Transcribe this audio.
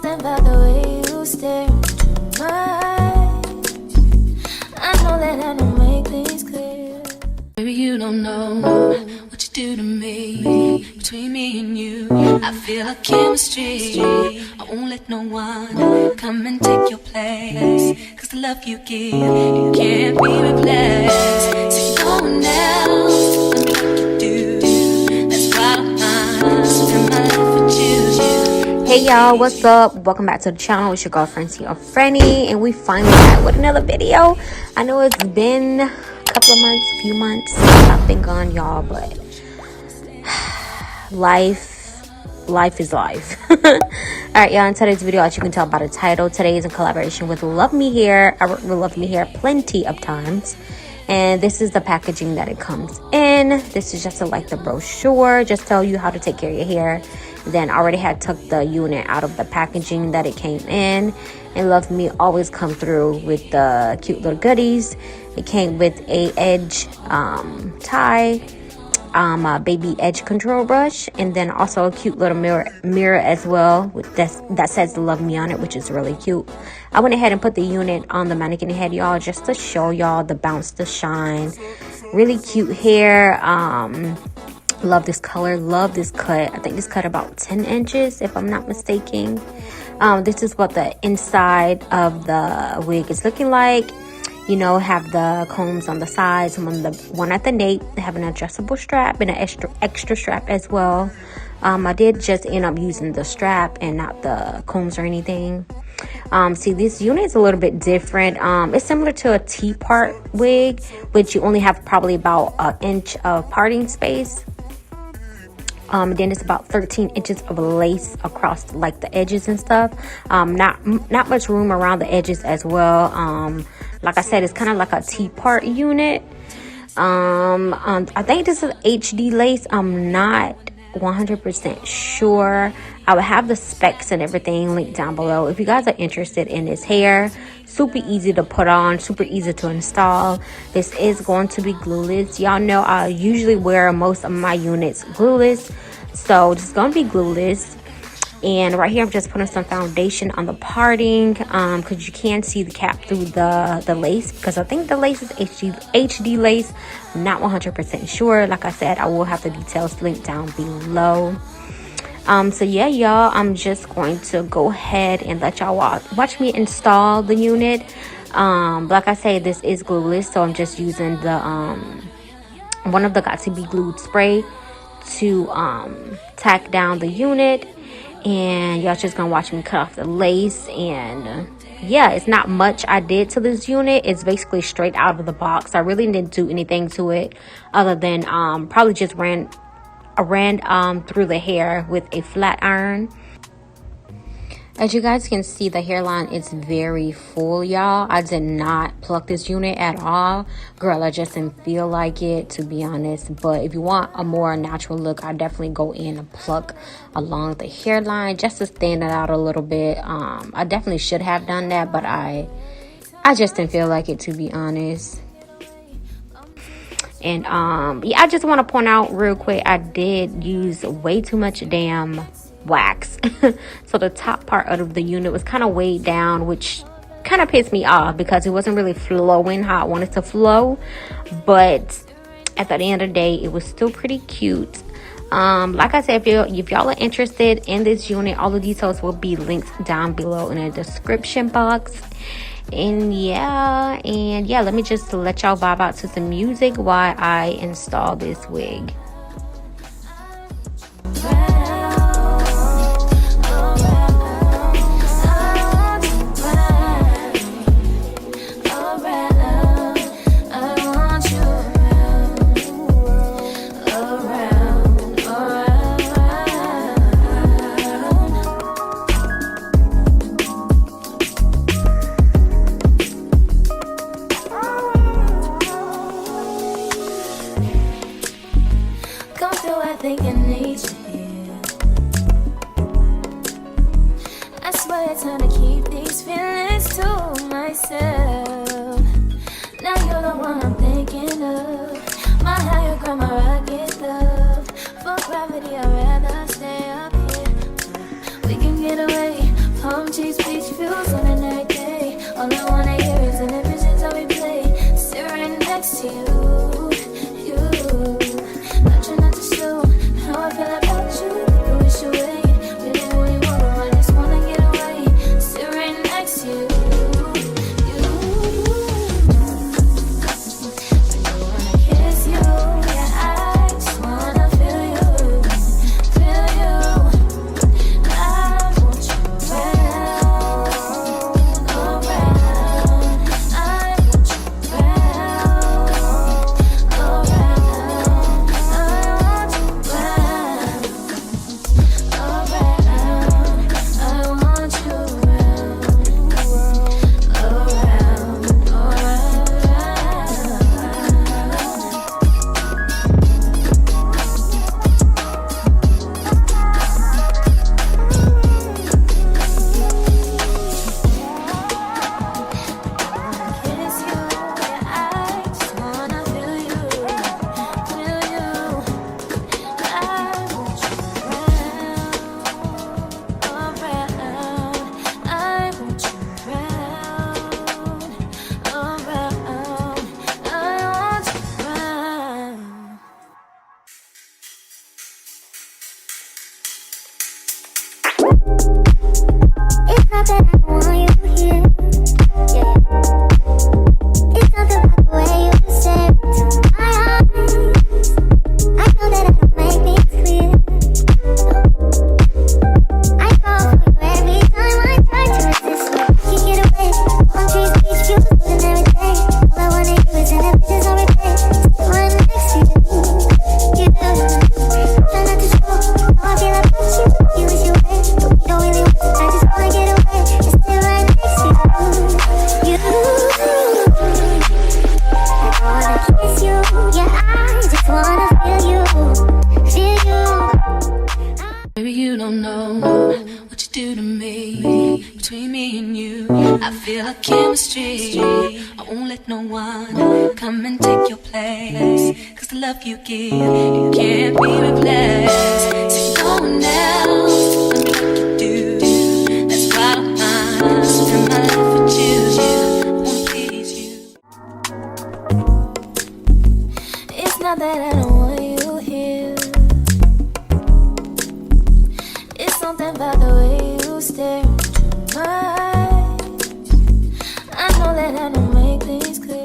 something about the way you stare into my eyes. I know that I don't make things clear. Baby, you don't know what you do to me. Between me and you, I feel a chemistry. I won't let no one come and take your place. Cause the love you give, it can't be replaced. So go on now, let me like you do. That's why I'm spend my life with you. Hey y'all, what's up? Welcome back to the channel. It's your girl Francineorfranny, and we finally back with another video. I know it's been a couple of months, a few months since I've been gone, y'all, but life is life. All right, y'all, in today's video, as you can tell by the title, today is in collaboration with LUVME Hair. I worked with LUVME Hair plenty of times, and this is the packaging that it comes in. This is just like the brochure, just tell you how to take care of your hair. Then I already had took the unit out of the packaging that it came in, and LUVME always come through with the cute little goodies. It came with a edge tie, a baby edge control brush, and then also a cute little mirror as well with that says LUVME on it, which is really cute. I went ahead and put the unit on the mannequin head, y'all, just to show y'all the bounce, the shine. Really cute hair. Love this color, love this cut. I think this cut about 10 inches if I'm not mistaken. This is what the inside of the wig is looking like. You know, have the combs on the sides, one at the nape. They have an adjustable strap and an extra strap as well. I did just end up using the strap and not the combs or anything. See, this unit is a little bit different. It's similar to a T-part wig, which you only have probably about an inch of parting space. Then it's about 13 inches of lace across like the edges and stuff. Not much room around the edges as well. Like I said, it's kind of like a T-part unit. I think this is HD lace. I'm not 100% sure. I will have the specs and everything linked down below if you guys are interested in this hair. Super easy to put on, super easy to install. This is going to be glueless. Y'all know I usually wear most of my units glueless, so this is going to be glueless. And right here I'm just putting some foundation on the parting, because you can see the cap through the lace, because I think the lace is HD lace. I'm not 100% sure. Like I said, I will have the details linked down below. So yeah, y'all, I'm just going to go ahead and let y'all watch me install the unit. Like I say, this is glueless, so I'm just using the one of the got to be glued spray to tack down the unit. And y'all just gonna watch me cut off the lace. And yeah, it's not much I did to this unit. It's basically straight out of the box. I really didn't do anything to it other than probably just ran through the hair with a flat iron. As you guys can see, the hairline is very full, y'all. I did not pluck this unit at all. Girl, I just didn't feel like it, to be honest. But if you want a more natural look, I definitely go in and pluck along the hairline just to stand it out a little bit. I definitely should have done that, but I just didn't feel like it, to be honest. And yeah, I just want to point out real quick, I did use way too much damn wax. So the top part of the unit was kind of weighed down, which kind of pissed me off because it wasn't really flowing how I wanted to flow. But at the end of the day, it was still pretty cute. Like I said, if y'all are interested in this unit, all the details will be linked down below in the description box. And yeah, let me just let y'all vibe out to some music while I install this wig. think I need you here. I swear it's time to keep these feelings to myself. Now you're the one I'm thinking of. My higher ground, my rocket love. For gravity, I'd rather stay up here. We can get away from cheeks, beach views on an every day. All I wanna hear is in the visions I replay. Sit right next to you. I try not to show how I feel about you. You wish you away. Really, really wanna, I just wanna get away. Sit right next to you. I wanna kiss you. Yeah, I just wanna feel you. Feel you. I want you around, around. I want you around, around. It's not that I don't want you here, yeah. It's something about the way you stare into my eyes. I know that I don't make things clear. I fall for you every time I try to resist. You get away, on trees, beach views, and every day. All I wanna do is in the visions on replay. Still right next to you. You do. Try not to show how I feel about you. You wish you away, but we don't really want. I just wanna get away and stay right next to you. I wanna kiss you. Yeah, I just wanna feel you. Feel you. Baby, you don't know what you do to me. Between me and you, I feel a chemistry. I won't let no one come and take your place. Cause the love you give, it can't be replaced. So no one else can do like you do. That's why I'm mine. Spend my life with you. I wanna please you. It's not that I don't want you here. It's something about the way you stare into my eyes. I know that I don't make things clear.